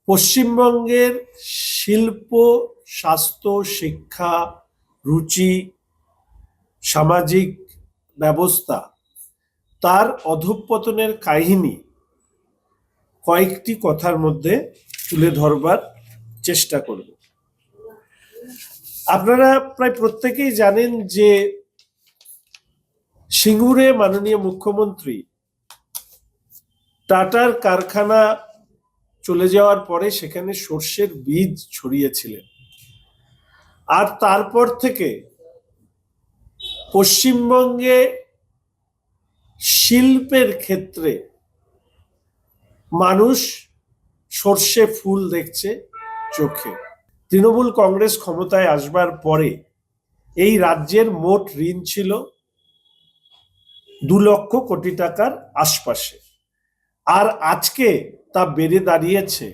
পশ্চিমবঙ্গের শিল্প, স্বাস্থ্য, শিক্ষা, রুচি, সামাজিক ব্যবস্থা তার অধঃপতনের কাহিনী কয়েকটি কথার মধ্যে তুলে ধরবার চেষ্টা করব। আপনারা প্রায় প্রত্যেকেই জানেন যে সিঙ্গুরে মাননীয় মুখ্যমন্ত্রী টাটার কারখানা চলে যাওয়ার পরে সেখানে সর্ষের বীজ ছড়িয়েছিলেন। আর তারপর থেকে পশ্চিমবঙ্গে শিল্পের ক্ষেত্রে মানুষ সর্ষে ফুল দেখছে চোখে। তৃণমূল কংগ্রেস ক্ষমতায় আসবার পরে এই রাজ্যের মোট ঋণ ছিল 2 লক্ষ কোটি টাকার আশপাশে, আর আজকে তা বেড়ে দাঁড়িয়েছে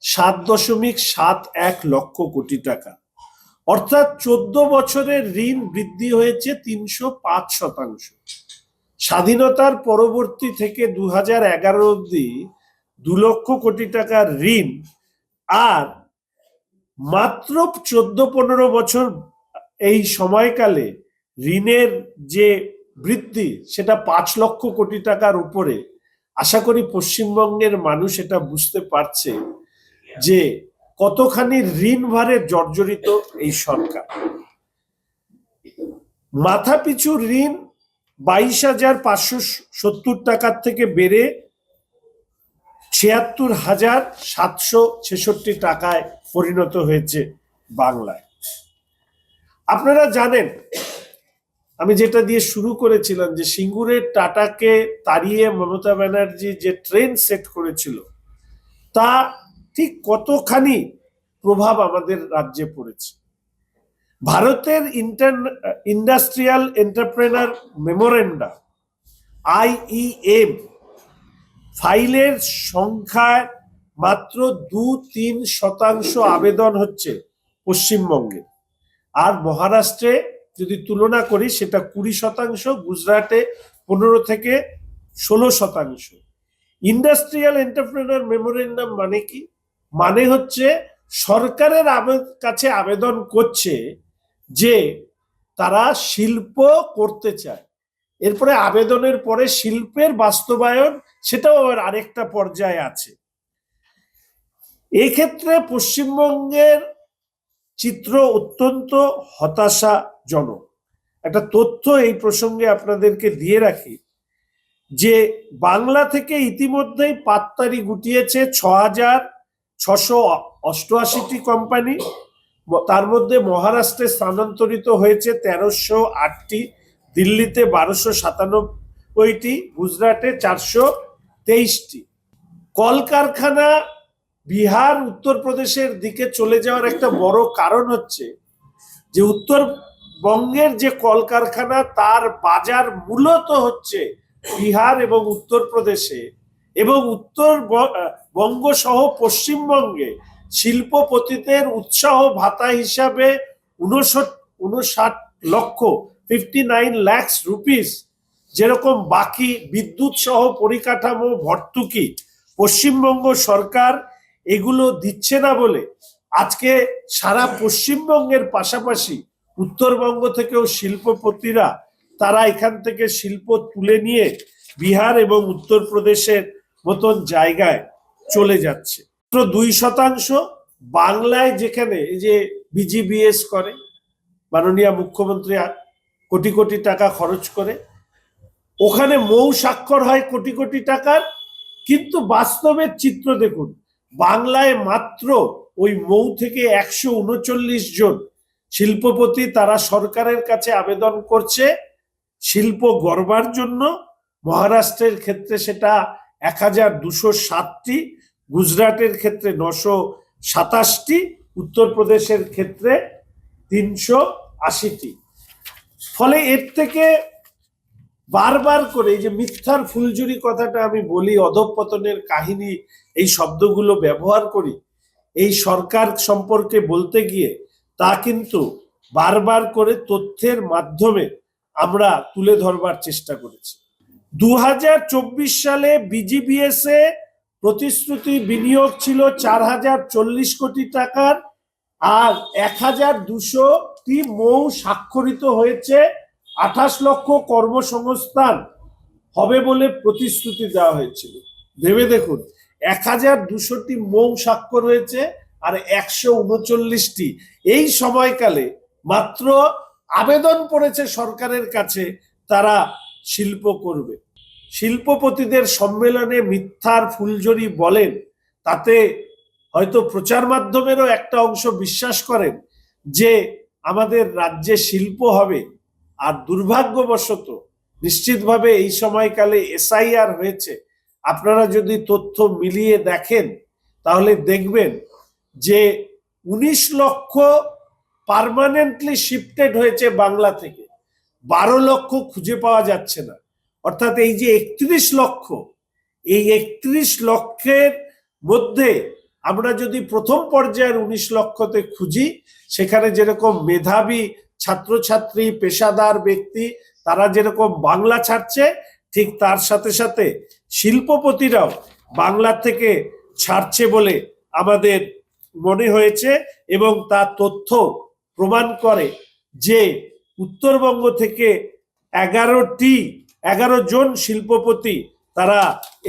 7.71 লক্ষ কোটি টাকা। অর্থাৎ 14 বছরের ঋণ বৃদ্ধি হয়েছে 305%। স্বাধীনতার পরবর্তী থেকে 2011 অবধি 2 লক্ষ কোটি টাকার ঋণ, আর মাত্র 14-15 বছর এই সময়কালে ঋণের যে বৃদ্ধি সেটা 5 লক্ষ কোটি টাকার উপরে। আশা করি পশ্চিমবঙ্গের মানুষ এটা বুঝতে পারছে যে কতখানি ঋণ ভারে জর্জরিত এই সরকার। মাথাপিছু ঋণ 22,570 টাকার থেকে বেড়ে 76,766 টাকায় পরিণত হয়েছে বাংলায়। আপনারা জানেন, আমি যেটা দিয়ে শুরু করেছিলাম, যে সিঙ্গুরের টাটাকে তাড়িয়ে মমতা ব্যানার্জি যে ট্রেন সেট করেছিল তা ঠিক কতখানি প্রভাব আমাদের রাজ্যে পড়েছে। ভারতের ইন্ডাস্ট্রিয়াল এন্টারপ্রেনার মেমোরেন্ডাম IEM ফাইলের সংখ্যায় মাত্র 2-3% আবেদন হচ্ছে পশ্চিমবঙ্গে, আর মহারাষ্ট্রে যদি তুলনা করি সেটা 20%, গুজরাটে 15-16%। ইন্ডাস্ট্রিয়াল এন্টারপ্রেনার মেমোরেন্ডাম মানে কি? মানে হচ্ছে সরকারের কাছে আবেদন করছে যে তারা শিল্প করতে চায়, এরপরে আবেদনের পরে শিল্পের বাস্তবায়ন সেটাও আবার আরেকটা পর্যায়ে আছে। এক্ষেত্রে পশ্চিমবঙ্গের চিত্র অত্যন্ত হতাশাজনক। একটা তথ্য এই প্রসঙ্গে আপনাদেরকে দিয়ে রাখি যে বাংলা থেকে ইতিমধ্যেই পাততাড়ি গুটিয়েছে 6,688টি কোম্পানি। তার মধ্যে মহারাষ্ট্রে স্থানান্তরিত হয়েছে 1,308টি, দিল্লিতে 1,297টি, গুজরাটে 423টি। কলকারখানা বিহার, উত্তরপ্রদেশের দিকে চলে যাওয়ার একটা বড় কারণ হচ্ছে যে উত্তরবঙ্গের যে কলকারখানা তার বাজার মূলত হচ্ছে বিহার এবং উত্তরপ্রদেশে, এবং উত্তরবঙ্গ সহ পশ্চিমবঙ্গে শিল্পপতিদের উৎসাহ ভাতা হিসাবে 59 লাখ রুপিস যেরকম বাকি বিদ্যুৎ সহ পরিকাঠামো ভর্তুকি পশ্চিমবঙ্গ সরকার এগুলো দিচ্ছে না বলে আজকে সারা পশ্চিমবঙ্গের পাশাপাশি উত্তরবঙ্গ থেকেও শিল্পপতিরা তারা এখান থেকে শিল্প তুলে নিয়ে বিহার এবং উত্তরপ্রদেশের মতন জায়গায় চলে যাচ্ছে। 2%। বাংলায় যেখানে এই যে BGBS করে মাননীয় মুখ্যমন্ত্রী কোটি কোটি টাকা খরচ করে, ওখানে মৌ স্বাক্ষর হয় কোটি কোটি টাকার, কিন্তু বাস্তবের চিত্র দেখুন, বাংলায় মাত্র ওই মৌ থেকে 139 জন শিল্পপতি তারা সরকারের কাছে আবেদন করছে শিল্প গড়বার জন্য। মহারাষ্ট্রের ক্ষেত্রে সেটা 1,207টি, গুজরাটের ক্ষেত্রে 927টি, উত্তরপ্রদেশের ক্ষেত্রে 380টি। ফলে এর থেকে বারবার করে এই যে মিথ্যার ফুলঝুরি কথাটা আমি বলি, অধঃপতনের কাহিনী, এই শব্দগুলো ব্যবহার করি এই সরকার সম্পর্কে বলতে গিয়ে, তা কিন্তু বারবার করে তথ্যের মাধ্যমে আমরা তুলে ধরবার চেষ্টা করেছি। 2024 সালে BGBS এ প্রতিশ্রুতি বিনিয়োগ ছিল 4040 কোটি টাকার, আর 1200টি মৌ স্বাক্ষরিত হয়েছে। 28 লক্ষ কর্মসংস্থান হবে বলে প্রতিশ্রুতি দেওয়া হয়েছিল। ভেবে দেখুন, 1200টি মৌ স্বাক্ষর হয়েছে আর 139টি এই সময়কালে মাত্র আবেদন পড়েছে সরকারের কাছে তারা শিল্প করবে। শিল্পপতিদের সম্মেলনে মিথ্যার ফুলঝুরি বলেন, তাতে হয়তো প্রচার মাধ্যমেরও একটা অংশ বিশ্বাস করেন যে আমাদের রাজ্যে শিল্প হবে। আর দুর্ভাগ্যবশত নিশ্চিতভাবে এই সময়কালে এসআইআর হয়েছে। আপনারা যদি তথ্য মিলিয়ে দেখেন তাহলে দেখবেন যে 19 লক্ষ পার্মানেন্টলি শিফটেড হয়েছে বাংলা থেকে, 12 লক্ষ খুঁজে পাওয়া যাচ্ছে না। অর্থাৎ এই যে 31 লক্ষ, এই 31 লক্ষের মধ্যে আমরা যদি প্রথম পর্যায়ের 19 লক্ষতে খুঁজি, সেখানে যেরকম মেধাবী ছাত্রছাত্রী, পেশাদার ব্যক্তি তারা যেরকম বাংলা ছাড়ছে, ঠিক তার সাথে সাথে শিল্পপতিরাও বাংলা থেকে ছাড়ছে বলে আমাদের মনে হয়েছে। এবং তার তথ্য প্রমাণ করে যে উত্তরবঙ্গ থেকে 11 জন শিল্পপতি তারা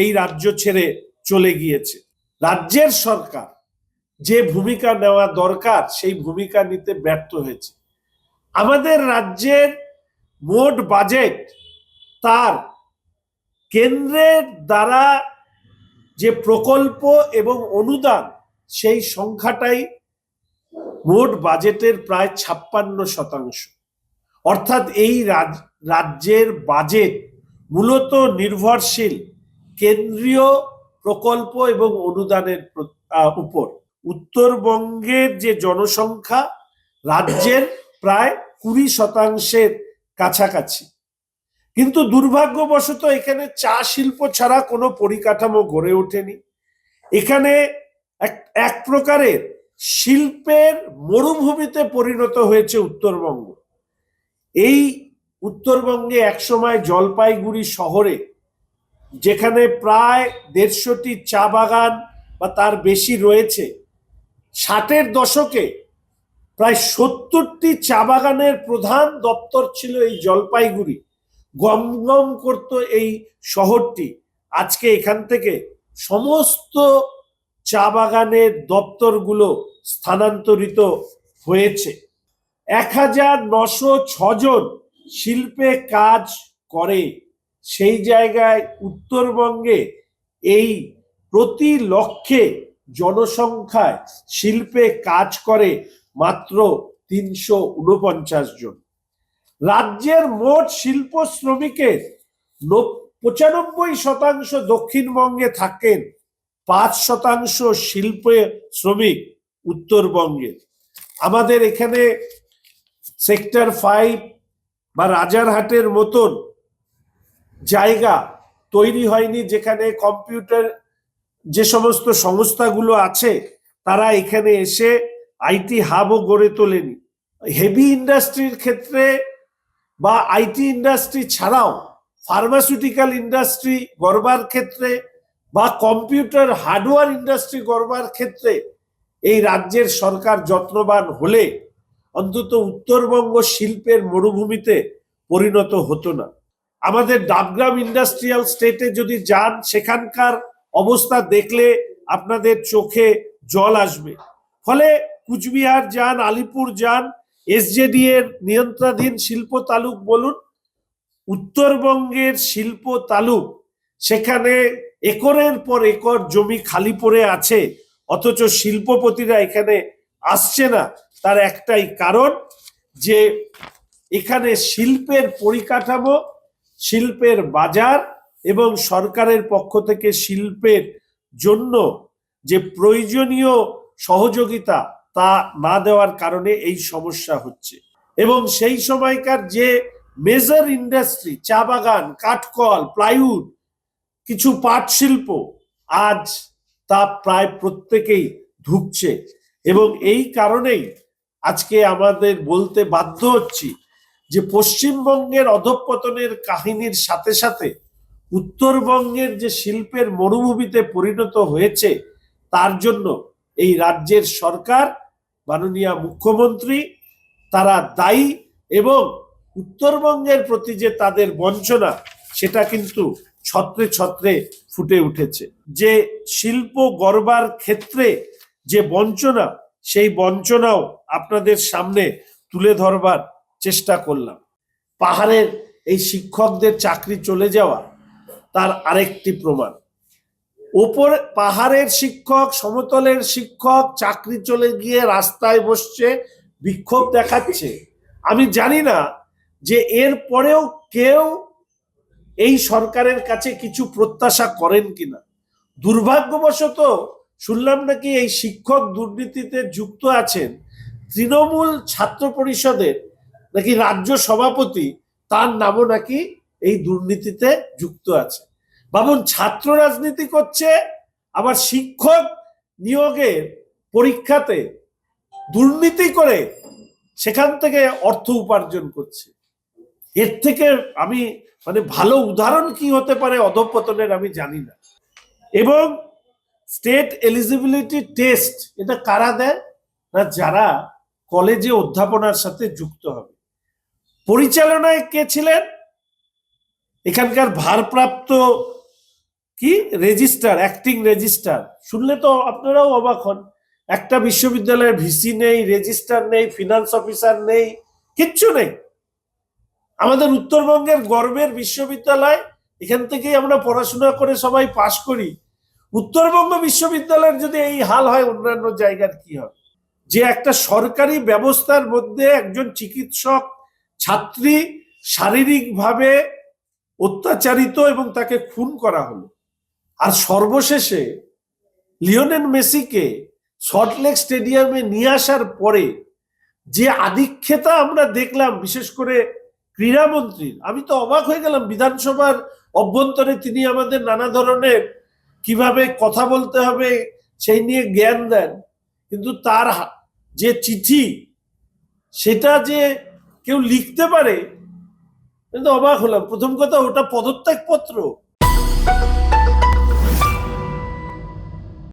এই রাজ্য ছেড়ে চলে গিয়েছে। রাজ্যের সরকার যে ভূমিকা নেওয়া দরকার সেই ভূমিকা নিতে ব্যর্থ হয়েছে। আমাদের রাজ্যের মোট বাজেট, তার কেন্দ্রের দ্বারা যে প্রকল্প এবং অনুদান, সেই সংখ্যাটাই মোট বাজেটের প্রায় 56%। অর্থাৎ এই রাজ্যের বাজেট মূলত নির্ভরশীল কেন্দ্রীয় প্রকল্প এবং অনুদানের উপর। উত্তরবঙ্গের যে জনসংখ্যা রাজ্যের প্রায় 20% কাছাকাছি, কিন্তু দুর্ভাগ্যবশত এখানে চা শিল্প ছাড়া কোনো পরিকাঠামো গড়ে ওঠেনি। এখানে এক প্রকারের শিল্পের মরুভূমিতে পরিণত হয়েছে উত্তরবঙ্গ। এই উত্তরবঙ্গে একসময় জলপাইগুড়ি শহরে, যেখানে প্রায় 150টি চা বাগান বা তার বেশি রয়েছে, 60-এর দশকে প্রায় 70টি চা বাগানের প্রধান দপ্তর ছিল এই জলপাইগুড়ি। গমগম করত এই শহরটি। আজকে এখান থেকে সমস্ত চা বাগানের দপ্তরগুলো স্থানান্তরিত হয়েছে। 1906 জন শিল্পে কাজ করে, সেই জায়গায় উত্তরবঙ্গে এই প্রতি লক্ষে জনসংখ্যায় শিল্পে কাজ করে মাত্র 349 জন। রাজ্যের মোট শিল্প শ্রমিকের 95% দক্ষিণবঙ্গে থাকেন, 5% শিল্প শ্রমিক উত্তরবঙ্গের। আমাদের এখানে সেক্টর 5 বা রাজারহাটের মতন জায়গা তৈরি হয়নি, যেখানে কম্পিউটার যে সমস্ত সংস্থাগুলো আছে তারা এখানে এসে আইটি হাবও গড়ে তোলেনি। হেভি ইন্ডাস্ট্রির ক্ষেত্রে বা আইটি ইন্ডাস্ট্রি ছাড়াও ফার্মাসিউটিক্যাল ইন্ডাস্ট্রি গড়বার ক্ষেত্রে বা কম্পিউটার হার্ডওয়্যার ইন্ডাস্ট্রি গড়বার ক্ষেত্রে এই রাজ্যের সরকার যত্নবান হলে অন্তত উত্তরবঙ্গ শিল্পের মরুভূমিতে পরিণত হতো না। আমাদের ডাবগ্রাম ইন্ডাস্ট্রিয়াল স্টেটে যদি যান, সেখানকার অবস্থা দেখলে আপনাদের চোখে জল আসবে। ফলে কুচবিহার যান, আলিপুর যান, এসজেডি এর নিয়ন্ত্রণাধীন শিল্প তালুক বলুন, উত্তরবঙ্গের শিল্প তালুক, সেখানে একরের পর একর জমি খালি পড়ে আছে, অথচ শিল্পপতিরা এখানে আসছে না। তার একটাই কারণ যে এখানে শিল্পের পরিকাঠামো, শিল্পের বাজার এবং সরকারের পক্ষ থেকে শিল্পের জন্য যে প্রয়োজনীয় সহযোগিতা তা না দেওয়ার কারণে এই সমস্যা হচ্ছে। এবং সেই সময়কার যে মেজর ইন্ডাস্ট্রি, চা বাগান, কাঠকল, প্লাইউড, কিছু পাট শিল্প, আজ তা প্রায় প্রত্যেকেই ধুঁকছে। এবং এই কারণেই আজকে আমাদের বলতে বাধ্য হচ্ছি যে পশ্চিমবঙ্গের অধঃপতনের কাহিনীর সাথে সাথে উত্তরবঙ্গের যে শিল্পের মরুভূমিতে পরিণত হয়েছে তার জন্য এই রাজ্যের সরকার, মাননীয় মুখ্যমন্ত্রী তারা দায়ী, এবং উত্তরবঙ্গের প্রতি যে তাদের বঞ্চনা সেটা কিন্তু ছত্রে ছত্রে ফুটে উঠেছে। যে শিল্প গড়বার ক্ষেত্রে যে বঞ্চনা, সেই বঞ্চনাও আপনাদের সামনে তুলে ধরবার চেষ্টা করলাম। পাহাড়ের এই শিক্ষকদের চাকরি চলে যাওয়া তার আরেকটি প্রমাণ। ওপর পাহাড়ের শিক্ষক, সমতলের শিক্ষক চাকরি চলে গিয়ে রাস্তায় বসছে, বিক্ষোভ দেখাচ্ছে। আমি জানি না যে এর পরেও কেউ এই সরকারের কাছে কিছু প্রত্যাশা করেন কিনা। দুর্ভাগ্যবশত শুনলাম নাকি এই শিক্ষক দুর্নীতিতে যুক্ত আছেন তৃণমূল ছাত্র পরিষদের নাকি রাজ্য সভাপতি, তার নামও নাকি এই দুর্নীতিতে যুক্ত আছে। ভাবুন, ছাত্র রাজনীতি করছে, আবার শিক্ষক নিয়োগের পরীক্ষাতে দুর্নীতি করে সেখান থেকে অর্থ উপার্জন করছে। এর থেকে আমি ভালো উদাহরণ কি হতে পারে অধঃপতনের, আমি জানি না। এবং স্টেট এলিজিবিলিটি টেস্ট এটা কারা দেয় না? যারা কলেজে অধ্যাপনার সাথে যুক্ত হবে। পরিচালনায় কে ছিলেন? এখানকার ভারপ্রাপ্ত কি রেজিস্ট্রার, অ্যাক্টিং রেজিস্ট্রার। শুনলে তো আপনারাও অবাক হন। একটা বিশ্ববিদ্যালয়ের ভিসি নেই, রেজিস্ট্রার নেই, ফিনান্স অফিসার নেই, কিচ্ছু নেই। আমাদের উত্তরবঙ্গের গর্বের বিশ্ববিদ্যালয়, এখান থেকেই আমরা পড়াশোনা করে সবাই পাশ করি। উত্তরবঙ্গ বিশ্ববিদ্যালয়ের যদি এই হাল হয়, অন্যান্য জায়গার কি হবে? যে একটা সরকারি ব্যবস্থার মধ্যে একজন চিকিৎসক ছাত্রী শারীরিকভাবে অত্যাচারিত এবং তাকে খুন করা হলো, আর সর্বশেষে লিওনেল মেসিকে সল্টলেক স্টেডিয়ামে নিয়ে আসার পরে যে আধিক্যতা আমরা দেখলাম, বিশেষ করে ক্রীড়ামন্ত্রীর, আমি তো অবাক হয়ে গেলাম। বিধানসভার অভ্যন্তরে তিনি আমাদের নানা ধরনের কিভাবে কথা বলতে হবে সেই নিয়ে জ্ঞান দেন, কিন্তু তার যে চিঠি সেটা যে কেউ লিখতে পারে, কিন্তু অবাক হলাম। প্রথম কথা, ওটা পদত্যাগ পত্র।